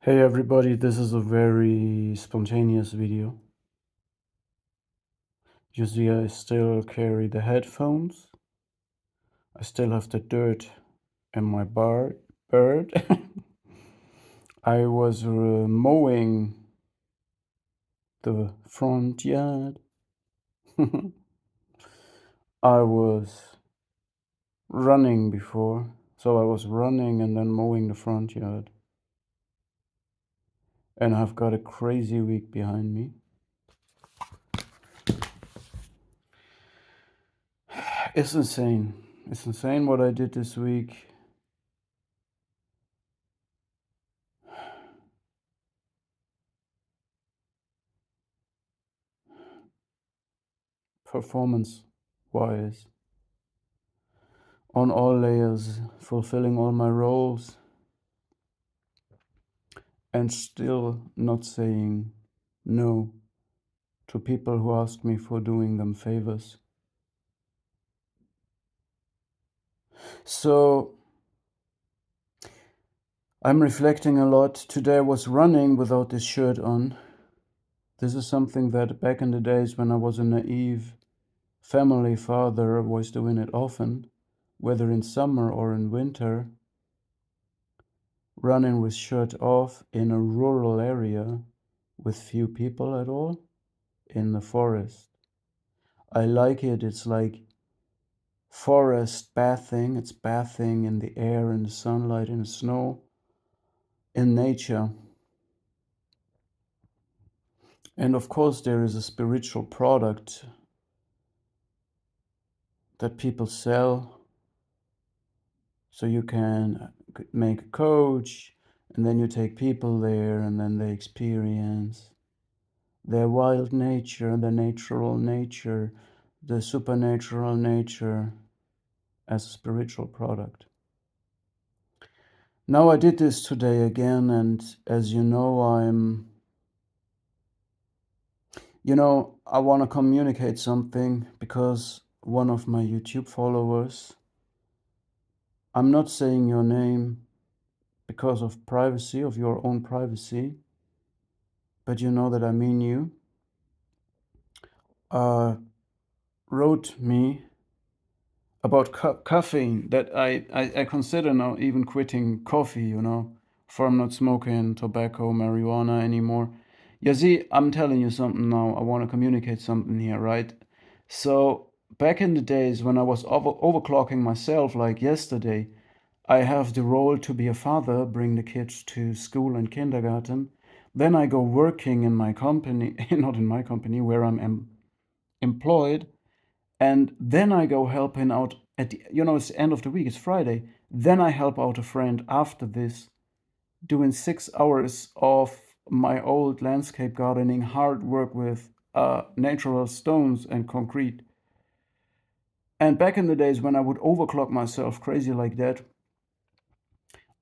Hey everybody, this is a very spontaneous video. You see, I still carry the headphones. I still have the dirt in my bird. I was mowing the front yard. I was running before, so I was running and then mowing the front yard. And I've got a crazy week behind me. It's insane. It's insane what I did this week. Performance-wise. On all layers, fulfilling all my roles, and still not saying no to people who ask me for doing them favors. So I'm reflecting a lot. Today I was running without this shirt on. This is something that back in the days when I was a naive family father was doing it often, whether in summer or in winter, running with shirt off in a rural area with few people at all in the forest. I like it. It's like forest bathing. It's bathing in the air, in the sunlight, in the snow, in nature. And of course, there is a spiritual product that people sell. So you can make a coach, and then you take people there, and then they experience their wild nature, the natural nature, the supernatural nature as a spiritual product. Now I did this today again, and as you know, I want to communicate something because one of my YouTube followers, I'm not saying your name because of privacy, of your own privacy, but you know that I mean you, wrote me about caffeine, that I consider now even quitting coffee, for I'm not smoking tobacco, marijuana anymore. You see, I'm telling you something now. I want to communicate something here, right? So back in the days when I was overclocking myself, like yesterday, I have the role to be a father, bring the kids to school and kindergarten. Then I go working in my company, not in my company, where I'm employed. And then I go helping out at it's the end of the week, it's Friday. Then I help out a friend after this, doing 6 hours of my old landscape gardening, hard work with natural stones and concrete. And back in the days when I would overclock myself crazy like that,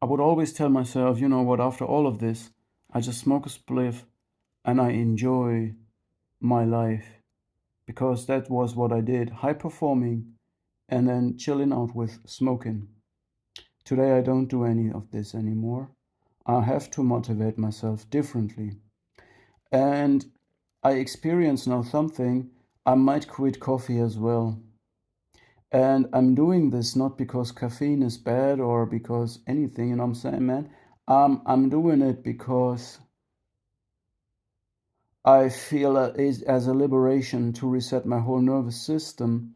I would always tell myself, you know what, after all of this, I just smoke a spliff and I enjoy my life, because that was what I did, high performing and then chilling out with smoking. Today I don't do any of this anymore. I have to motivate myself differently. And I experience now something. I might quit coffee as well. And I'm doing this not because caffeine is bad or because anything, you know what I'm saying, man? I'm doing it because I feel it as a liberation to reset my whole nervous system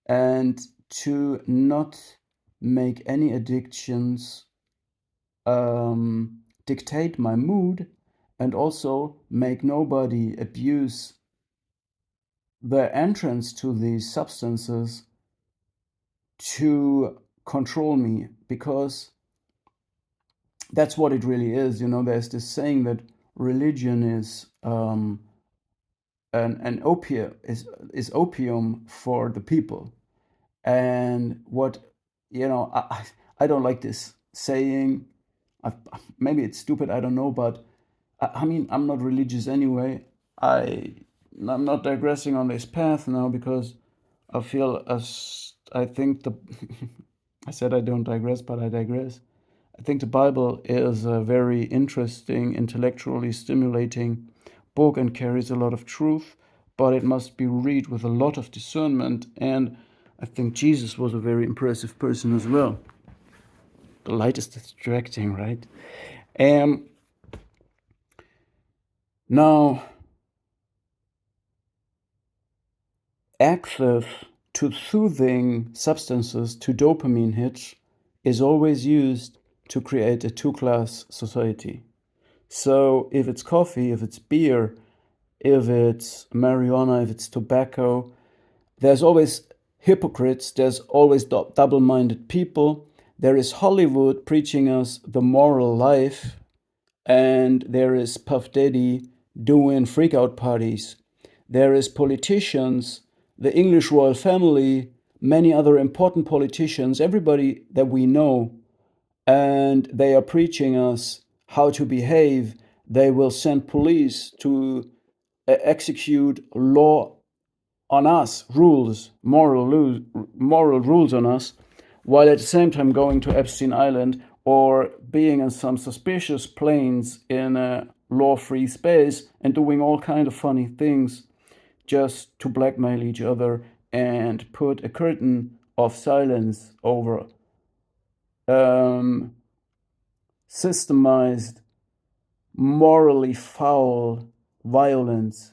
and to not make any addictions dictate my mood, and also make nobody abuse the entrance to these substances to control me, because that's what it really is. There's this saying that religion is an opium is opium for the people. And what I don't like this saying. I, maybe it's stupid, I don't know, but I mean, I'm not religious anyway. I'm not digressing on this path now because I feel as I think the I said I don't digress, but I digress. I think the Bible is a very interesting, intellectually stimulating book and carries a lot of truth, but it must be read with a lot of discernment. And I think Jesus was a very impressive person as well. The light is distracting, right? Now, access to soothing substances, to dopamine hits, is always used to create a two-class society. So if it's coffee, if it's beer, if it's marijuana, if it's tobacco, there's always hypocrites, there's always double-minded people. There is Hollywood preaching us the moral life, and there is Puff Daddy doing freakout parties. There is politicians, the English royal family, many other important politicians, everybody that we know, and they are preaching us how to behave. They will send police to execute law on us, moral rules on us, while at the same time going to Epstein Island or being in some suspicious planes in a law-free space and doing all kind of funny things just to blackmail each other and put a curtain of silence over systemized, morally foul violence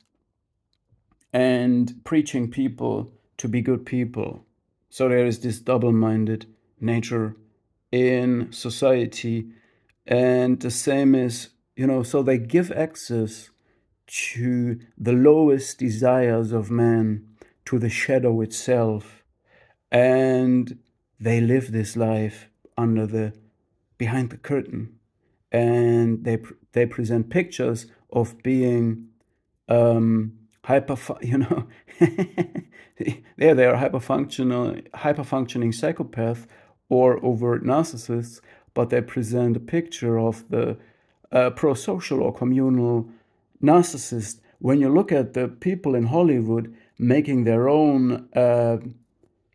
and preaching people to be good people. So there is this double-minded nature in society. And the same is, so they give access to the lowest desires of man, to the shadow itself. And they live this life behind the curtain. And they present pictures of being hyper, there they are hyper functioning psychopath or overt narcissists, but they present a picture of the pro-social or communal narcissist. When you look at the people in Hollywood making their own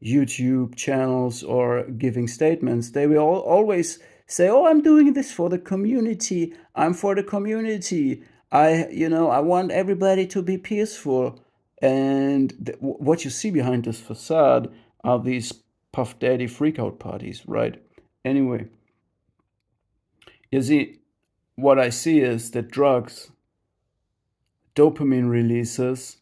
YouTube channels or giving statements, they will always say, "Oh, I'm doing this for the community. I'm for the community. I want everybody to be peaceful." And what you see behind this facade are these Puff Daddy freakout parties, right? Anyway, you see, what I see is that drugs, dopamine releases,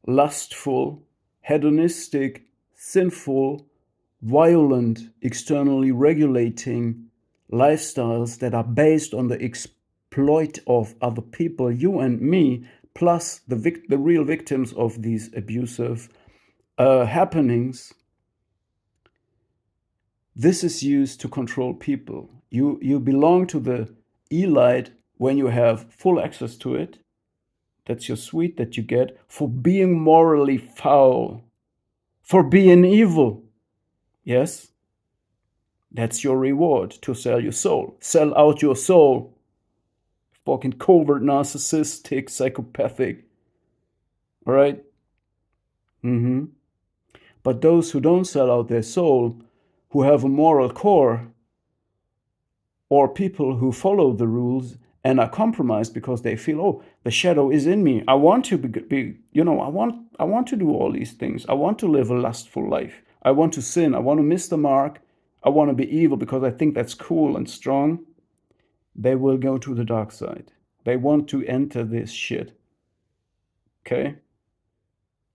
lustful, hedonistic, sinful, violent, externally regulating lifestyles that are based on the exploit of other people, you and me, plus the real victims of these abusive happenings. This is used to control people. You belong to the elite when you have full access to it. That's your sweet that you get for being morally foul, for being evil. Yes? That's your reward, to sell your soul. Sell out your soul. Fucking covert, narcissistic, psychopathic. All right? Mm-hmm. But those who don't sell out their soul, who have a moral core, or people who follow the rules and are compromised because they feel, oh, the shadow is in me. I want to be I want to do all these things. I want to live a lustful life. I want to sin. I want to miss the mark. I want to be evil because I think that's cool and strong. They will go to the dark side. They want to enter this shit. Okay?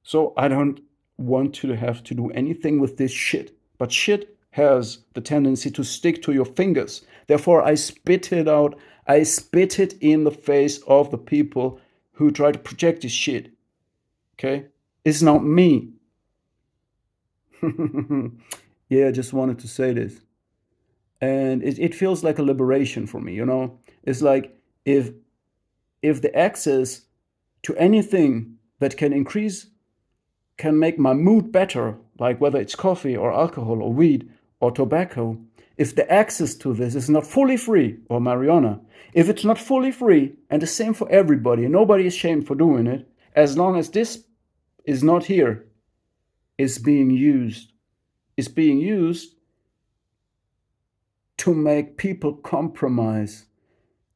So I don't want to have to do anything with this shit. But shit has the tendency to stick to your fingers. Therefore, I spit it out. I spit it in the face of the people who try to project this shit. Okay? It's not me. Yeah, I just wanted to say this. And it feels like a liberation for me, It's like if the access to anything that can make my mood better, like whether it's coffee or alcohol or weed or tobacco, if the access to this is not fully free, or marijuana, if it's not fully free and the same for everybody, and nobody is shamed for doing it, as long as this is not here, it's being used. It's being used to make people compromise,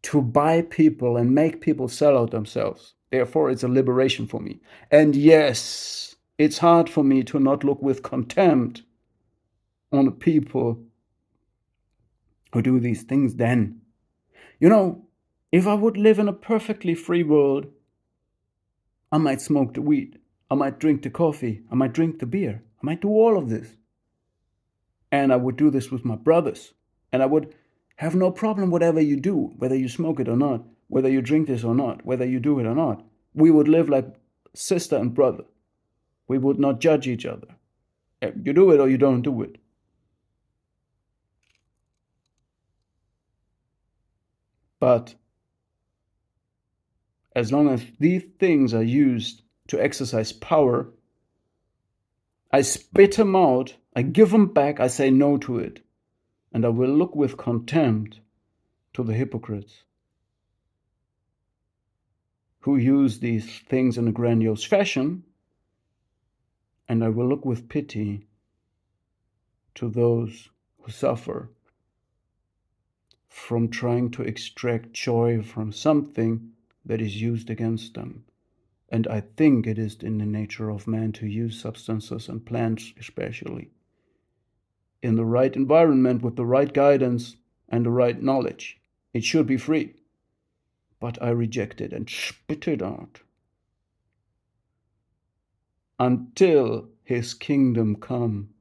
to buy people and make people sell out themselves. Therefore, it's a liberation for me. And yes, it's hard for me to not look with contempt on the people who do these things then. You know, if I would live in a perfectly free world, I might smoke the weed, I might drink the coffee, I might drink the beer, I might do all of this. And I would do this with my brothers. And I would have no problem whatever you do, whether you smoke it or not, whether you drink this or not, whether you do it or not. We would live like sister and brother. We would not judge each other. You do it or you don't do it. But as long as these things are used to exercise power, I spit them out, I give them back, I say no to it. And I will look with contempt to the hypocrites who use these things in a grandiose fashion, and I will look with pity to those who suffer from trying to extract joy from something that is used against them. And I think it is in the nature of man to use substances and plants especially in the right environment with the right guidance and the right knowledge. It should be free. But I reject it and spit it out until his kingdom come.